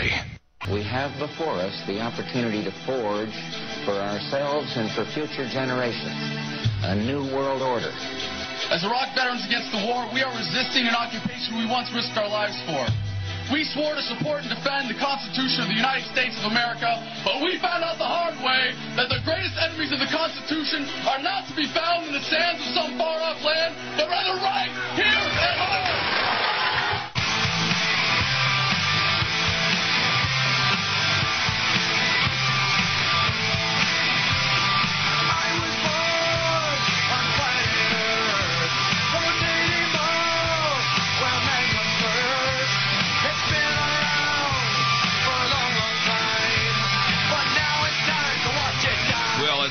Reality. We have before us the opportunity to forge for ourselves and for future generations a new world order. As Iraq veterans against the war, we are resisting an occupation we once risked our lives for. We swore to support and defend the Constitution of the United States of America, but we found out the hard way that the greatest enemies of the Constitution are not to be found in the sands of some far-off land, but rather right here at home.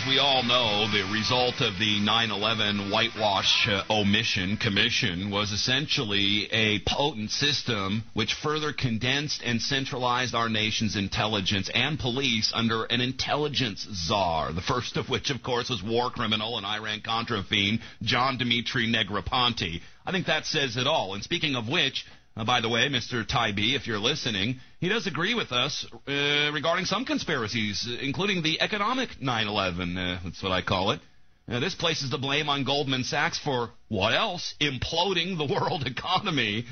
We all know the result of the 9/11 whitewash omission commission was essentially a potent system which further condensed and centralized our nation's intelligence and police under an intelligence czar, the first of which, of course, was war criminal and Iran-Contra fiend John Dimitri Negroponte. I think that says it all. And speaking of which, by the way, Mr. Tybee, if you're listening, he does agree with us regarding some conspiracies, including the economic 9/11. That's what I call it. This places the blame on Goldman Sachs for, what else? Imploding the world economy,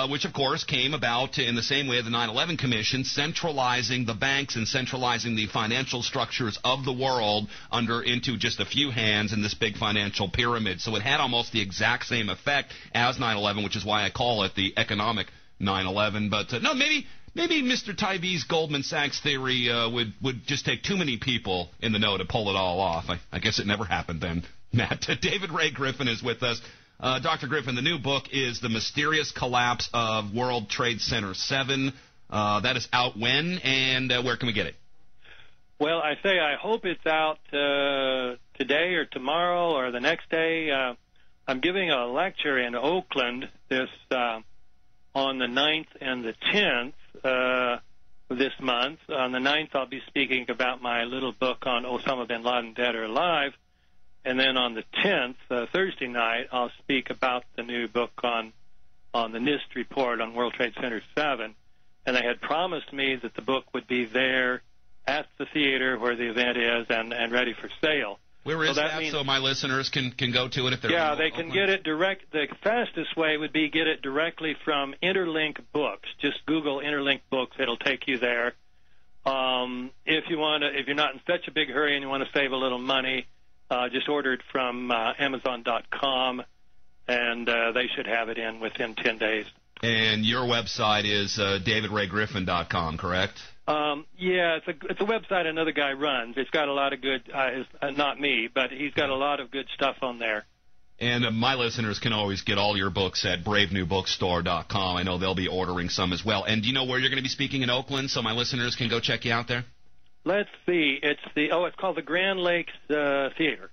which, of course, came about in the same way of the 9/11 Commission, centralizing the banks and centralizing the financial structures of the world into just a few hands in this big financial pyramid. So it had almost the exact same effect as 9/11, which is why I call it the economic 9/11. But no, maybe Mr. Tybee's Goldman Sachs theory would just take too many people in the know to pull it all off. I guess it never happened then. Matt, David Ray Griffin is with us. Dr. Griffin, the new book is The Mysterious Collapse of World Trade Center 7. That is out when, and where can we get it? Well, I hope it's out today or tomorrow or the next day. I'm giving a lecture in Oakland on the 9th and the 10th this month. On the 9th, I'll be speaking about my little book on Osama bin Laden, Dead or Alive. And then on the 10th, Thursday night, I'll speak about the new book on the NIST report on World Trade Center 7. And they had promised me that the book would be there at the theater where the event is and ready for sale. Where is that so my listeners can go to it if they're... Yeah, they can get it direct. The fastest way would be get it directly from Interlink Books. Just Google Interlink Books. It'll take you there. If you're not in such a big hurry and you want to save a little money, just order it from Amazon.com, and they should have it in within 10 days. And your website is davidraygriffin.com, correct? Yeah, it's a website another guy runs. It's got a lot of good, not me, but he's got a lot of good stuff on there. And my listeners can always get all your books at bravenewbookstore.com. I know they'll be ordering some as well. And do you know where you're going to be speaking in Oakland so my listeners can go check you out there? Let's see. It's called the Grand Lakes Theater.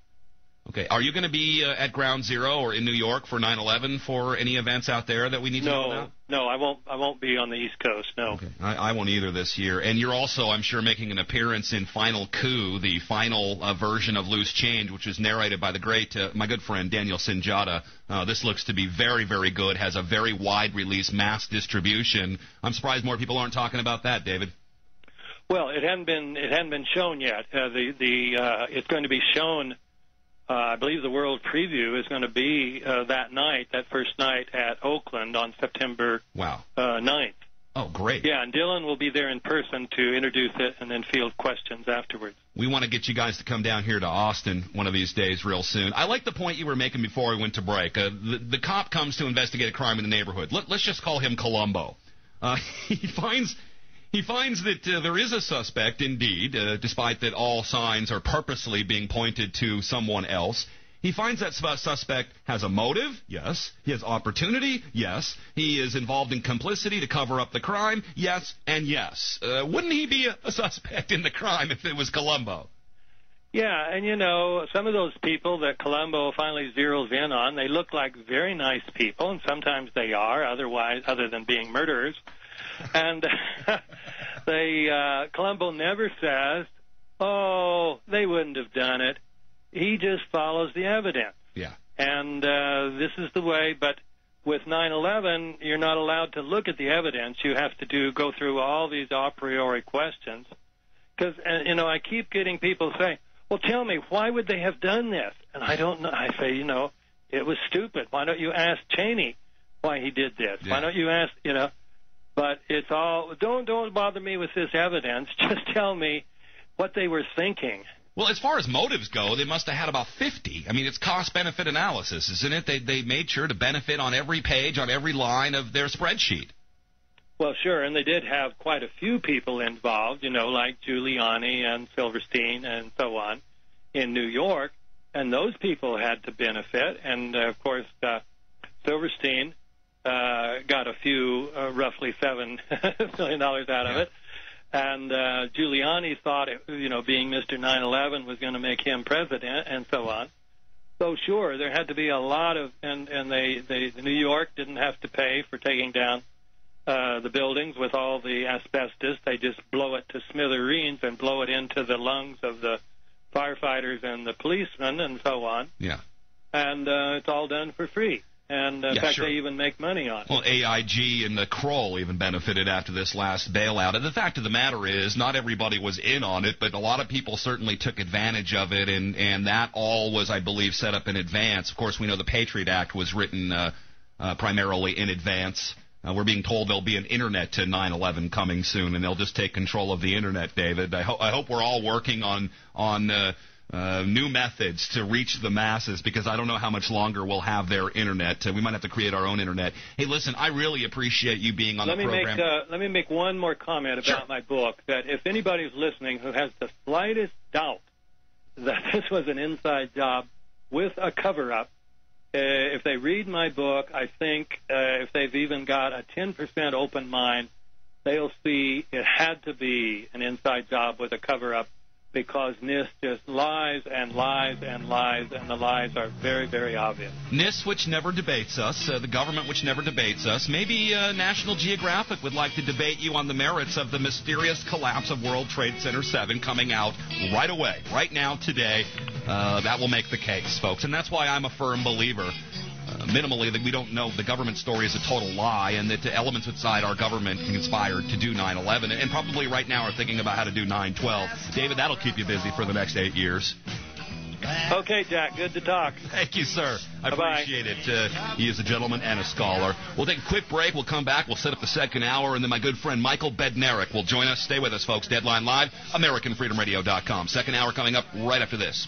Okay. Are you going to be at Ground Zero or in New York for 9/11 for any events out there that we need to know about? No, I won't be on the East Coast, no. Okay. I won't either this year. And you're also, I'm sure, making an appearance in Final Coup, the final version of Loose Change, which is narrated by the great, my good friend, Daniel Sinjata. This looks to be very, very good, has a very wide release, mass distribution. I'm surprised more people aren't talking about that, David. Well, it hadn't been shown yet. It's going to be shown. I believe the world preview is going to be that first night at Oakland on September 9th. Oh, great. Yeah, and Dylan will be there in person to introduce it and then field questions afterwards. We want to get you guys to come down here to Austin one of these days real soon. I like the point you were making before we went to break. The cop comes to investigate a crime in the neighborhood. Let's just call him Columbo. He finds that there is a suspect, indeed, despite that all signs are purposely being pointed to someone else. He finds that suspect has a motive, yes. He has opportunity, yes. He is involved in complicity to cover up the crime, yes, and yes. Wouldn't he be a suspect in the crime if it was Columbo? Yeah, and some of those people that Columbo finally zeroes in on, they look like very nice people, and sometimes they are, other than being murderers. And Columbo never says, oh, they wouldn't have done it. He just follows the evidence. Yeah. And this is the way, but with 9/11, you're not allowed to look at the evidence. You have to go through all these a priori questions. Because, I keep getting people saying, well, tell me, why would they have done this? And I don't know. I say, it was stupid. Why don't you ask Cheney why he did this? Yeah. Why don't you ask, But it's all, don't bother me with this evidence. Just tell me what they were thinking. Well, as far as motives go, they must have had about 50. I mean, it's cost-benefit analysis, isn't it? They made sure to benefit on every page, on every line of their spreadsheet. Well, sure, and they did have quite a few people involved, like Giuliani and Silverstein and so on in New York, and those people had to benefit. And, of course, Silverstein got a few, roughly $7 million out of it. And Giuliani thought, being Mr. 9/11 was going to make him president and so on. So, sure, there had to be a lot of, and New York didn't have to pay for taking down the buildings with all the asbestos. They just blow it to smithereens and blow it into the lungs of the firefighters and the policemen and so on. Yeah. And it's all done for free. And, in fact, they even make money on it. Well, AIG and the Kroll even benefited after this last bailout. And the fact of the matter is, not everybody was in on it, but a lot of people certainly took advantage of it, and that all was, I believe, set up in advance. Of course, we know the Patriot Act was written primarily in advance. We're being told there'll be an Internet to 9/11 coming soon, and they'll just take control of the Internet, David. I hope we're all working on new methods to reach the masses, because I don't know how much longer we'll have their Internet. We might have to create our own Internet. Hey, listen, I really appreciate you being on the program. Let me make one more comment about my book, that if anybody's listening who has the slightest doubt that this was an inside job with a cover-up, if they read my book, I think if they've even got a 10% open mind, they'll see it had to be an inside job with a cover-up, because NIST just lies and lies and lies, and the lies are very, very obvious. NIST, which never debates us, the government, which never debates us. Maybe National Geographic would like to debate you on the merits of the mysterious collapse of World Trade Center 7 coming out right away, right now, today. That will make the case, folks. And that's why I'm a firm believer, minimally, that we don't know the government story is a total lie, and that the elements inside our government conspired to do 9/11, and probably right now are thinking about how to do 9/12. David, that'll keep you busy for the next 8 years. Okay, Jack, good to talk. Thank you, sir. I appreciate it. He is a gentleman and a scholar. We'll take a quick break. We'll come back. We'll set up the second hour, and then my good friend Michael Bednarik will join us. Stay with us, folks. Deadline Live, AmericanFreedomRadio.com. Second hour coming up right after this.